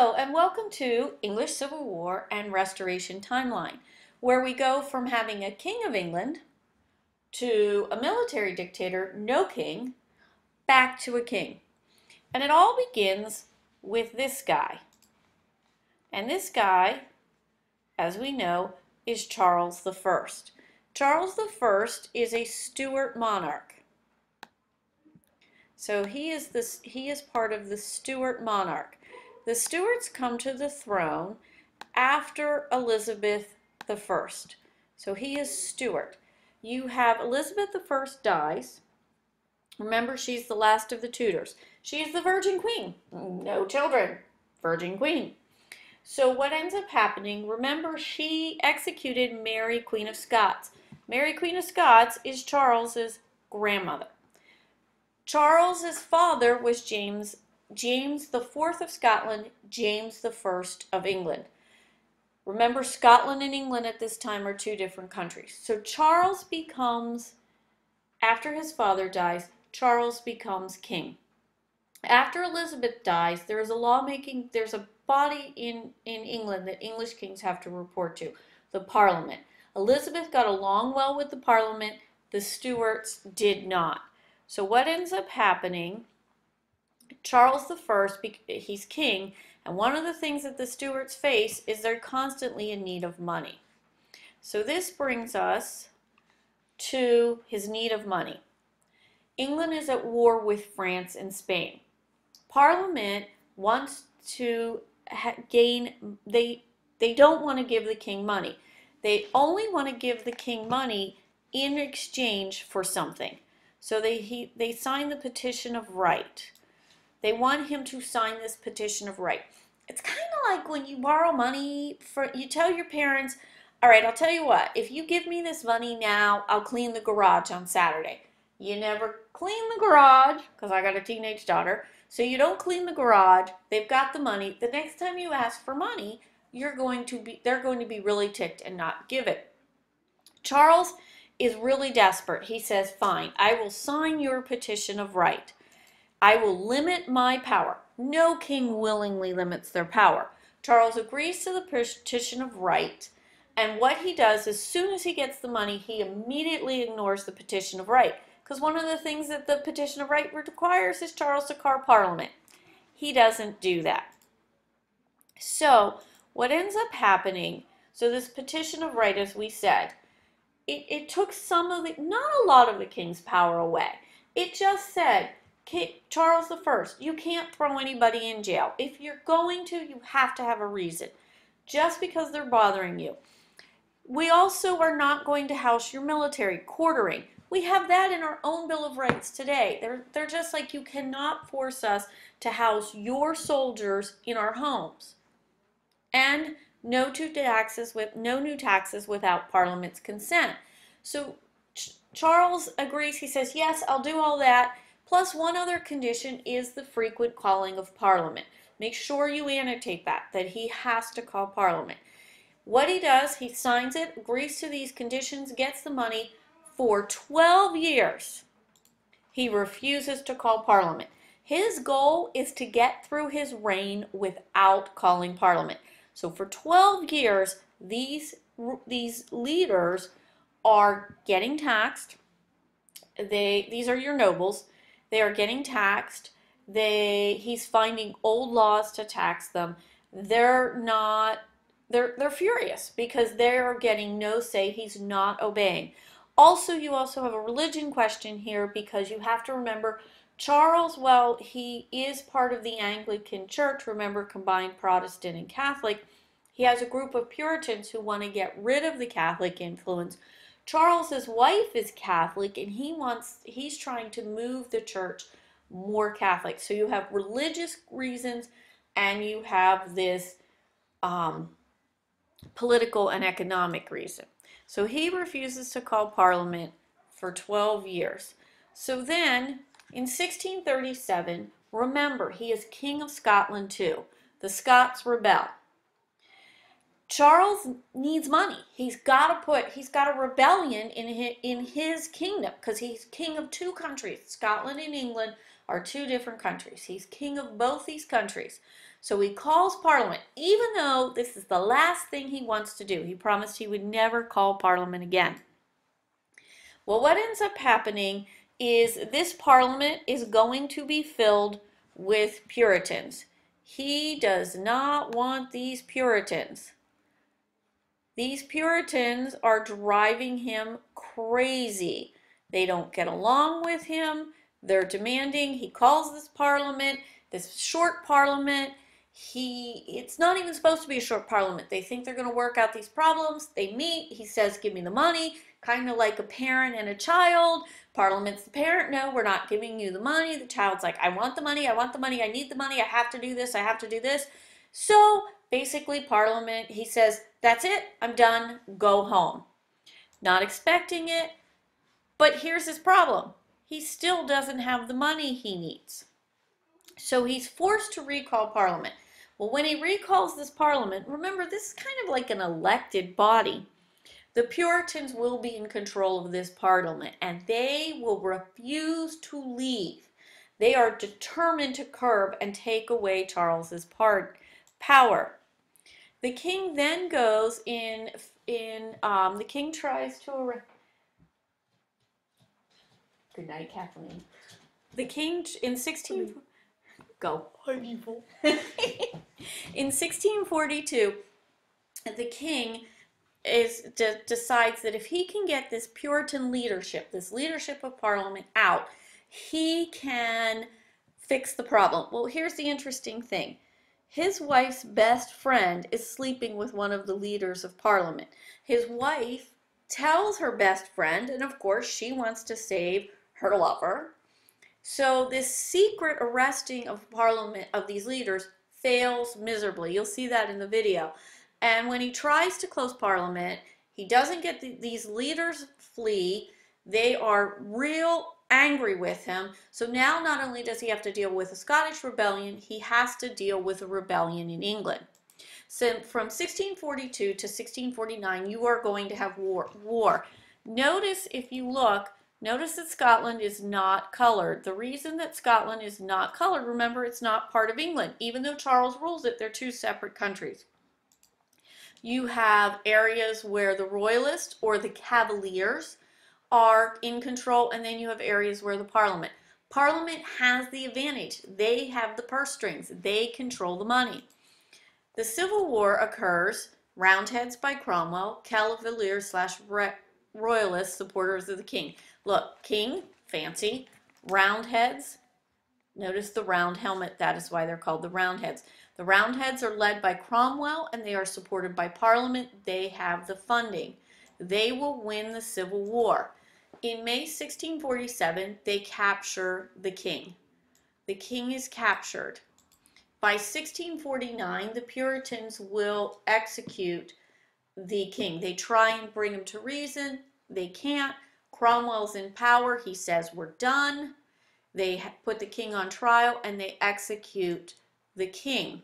Hello and welcome to English Civil War and Restoration Timeline, where we go from having a king of England to a military dictator, no king, back to a king. And it all begins with this guy. And this guy, as we know, is Charles I. Charles I is a Stuart monarch. So he is part of the Stuart monarch. The Stuarts come to the throne after Elizabeth I. So he is Stuart. You have Elizabeth I dies. Remember, she's the last of the Tudors. She's the Virgin Queen. No children. Virgin Queen. So what ends up happening, remember, she executed Mary, Queen of Scots. Mary, Queen of Scots is Charles's grandmother. Charles's father was James IV of Scotland, James I of England. Remember, Scotland and England at this time are two different countries. So Charles becomes, after his father dies, Charles becomes king. After Elizabeth dies, there's a body in England that English kings have to report to, the Parliament. Elizabeth got along well with the Parliament, the Stuarts did not. So what ends up happening, Charles I, he's king, and one of the things that the Stuarts face is they're constantly in need of money. So this brings us to his need of money. England is at war with France and Spain. Parliament wants to they don't want to give the king money. They only want to give the king money in exchange for something. So they sign the petition of right. They want him to sign this petition of right. It's kind of like when you borrow money, you tell your parents, all right, I'll tell you what, if you give me this money now, I'll clean the garage on Saturday. You never clean the garage, because I got a teenage daughter, so you don't clean the garage. They've got the money. The next time you ask for money, they're going to be really ticked and not give it. Charles is really desperate. He says, fine, I will sign your petition of right. I will limit my power. No king willingly limits their power. Charles agrees to the petition of right, and what he does, as soon as he gets the money, he immediately ignores the petition of right, because one of the things that the petition of right requires is Charles to call Parliament. He doesn't do that. So what ends up happening, so this petition of right, as we said, it took not a lot of the king's power away. It just said, Charles I, you can't throw anybody in jail. If you're going to, you have to have a reason. Just because they're bothering you. We also are not going to house your military, quartering. We have that in our own Bill of Rights today. They're just like, you cannot force us to house your soldiers in our homes. And no new taxes without Parliament's consent. So Charles agrees. He says, yes, I'll do all that. Plus, one other condition is the frequent calling of Parliament. Make sure you annotate that he has to call Parliament. What he does, he signs it, agrees to these conditions, gets the money for 12 years. He refuses to call Parliament. His goal is to get through his reign without calling Parliament. So for 12 years, these leaders are getting taxed. These are your nobles. They are getting taxed. He's finding old laws to tax them. They're furious because they're getting no say. He's not obeying. Also, you also have a religion question here, because you have to remember Charles, well, he is part of the Anglican Church, remember, combined Protestant and Catholic. He has a group of Puritans who want to get rid of the Catholic influence. Charles's wife is Catholic, and he's trying to move the church more Catholic. So you have religious reasons, and you have this political and economic reason. So he refuses to call Parliament for 12 years. So then, in 1637, remember, he is King of Scotland too. The Scots rebel. Charles needs money. He's got a rebellion in his kingdom, because he's king of two countries. Scotland and England are two different countries. He's king of both these countries. So he calls Parliament, even though this is the last thing he wants to do. He promised he would never call Parliament again. Well, what ends up happening is this Parliament is going to be filled with Puritans. He does not want these Puritans. These Puritans are driving him crazy. They don't get along with him. They're demanding. He calls this parliament, this short parliament. It's not even supposed to be a short parliament. They think they're going to work out these problems. They meet. He says, give me the money, kind of like a parent and a child. Parliament's the parent. No, we're not giving you the money. The child's like, I want the money. I want the money. I need the money. I have to do this. I have to do this. So basically, Parliament, he says, that's it, I'm done, go home. Not expecting it, but here's his problem. He still doesn't have the money he needs. So he's forced to recall Parliament. Well, when he recalls this Parliament, remember, this is kind of like an elected body. The Puritans will be in control of this Parliament, and they will refuse to leave. They are determined to curb and take away Charles's power. The king then goes the king tries to good night, Kathleen. The king in 1642, the king decides that if he can get this Puritan leadership, this leadership of Parliament out, he can fix the problem. Well, here's the interesting thing. His wife's best friend is sleeping with one of the leaders of Parliament. His wife tells her best friend, and of course she wants to save her lover. So this secret arresting of Parliament, of these leaders, fails miserably. You'll see that in the video. And when he tries to close Parliament, he doesn't get these leaders flee. They are real angry with him. So now not only does he have to deal with a Scottish rebellion, he has to deal with a rebellion in England. So from 1642 to 1649, you are going to have war. Notice, if you look, notice that Scotland is not colored. The reason that Scotland is not colored, remember, it's not part of England. Even though Charles rules it, they're two separate countries. You have areas where the Royalists or the Cavaliers are in control, and then you have areas where the Parliament has the advantage. They have the purse strings. They control the money. The Civil War occurs, Roundheads by Cromwell, Cavaliers / Royalist supporters of the king. Look, king, fancy, Roundheads, notice the round helmet, that is why they're called the Roundheads. The Roundheads are led by Cromwell, and they are supported by Parliament. They have the funding. They will win the Civil War. In May 1647, they capture the king. The king is captured. By 1649, the Puritans will execute the king. They try and bring him to reason. They can't. Cromwell's in power. He says, we're done. They put the king on trial, and they execute the king.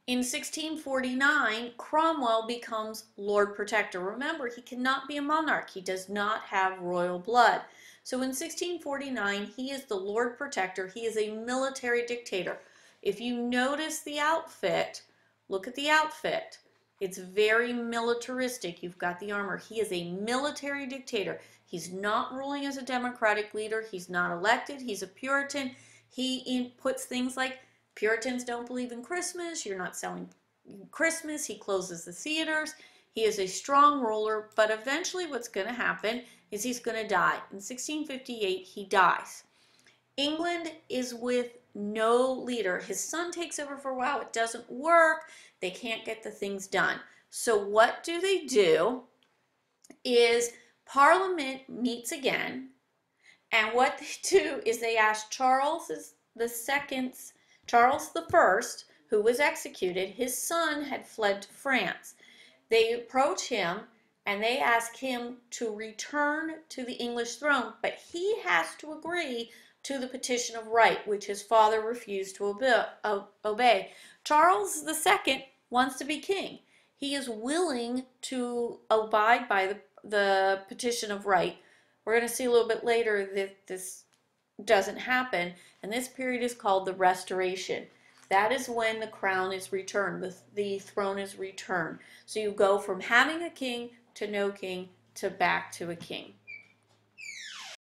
In 1649, Cromwell becomes Lord Protector. Remember, he cannot be a monarch. He does not have royal blood. So in 1649, he is the Lord Protector. He is a military dictator. If you notice the outfit, look at the outfit. It's very militaristic. You've got the armor. He is a military dictator. He's not ruling as a democratic leader. He's not elected. He's a Puritan. He puts things like Puritans don't believe in Christmas. You're not selling Christmas. He closes the theaters. He is a strong ruler, but eventually what's going to happen is he's going to die. In 1658, he dies. England is with no leader. His son takes over for a while. It doesn't work. They can't get the things done. So what do? Is Parliament meets again, and what they do is they ask Charles I, who was executed. His son had fled to France. They approach him and they ask him to return to the English throne, but he has to agree to the Petition of Right, which his father refused to obey. Charles II wants to be king. He is willing to abide by the Petition of Right. We're going to see a little bit later that this doesn't happen, and this period is called the Restoration. That is when the crown is returned, the throne is returned. So you go from having a king to no king to back to a king.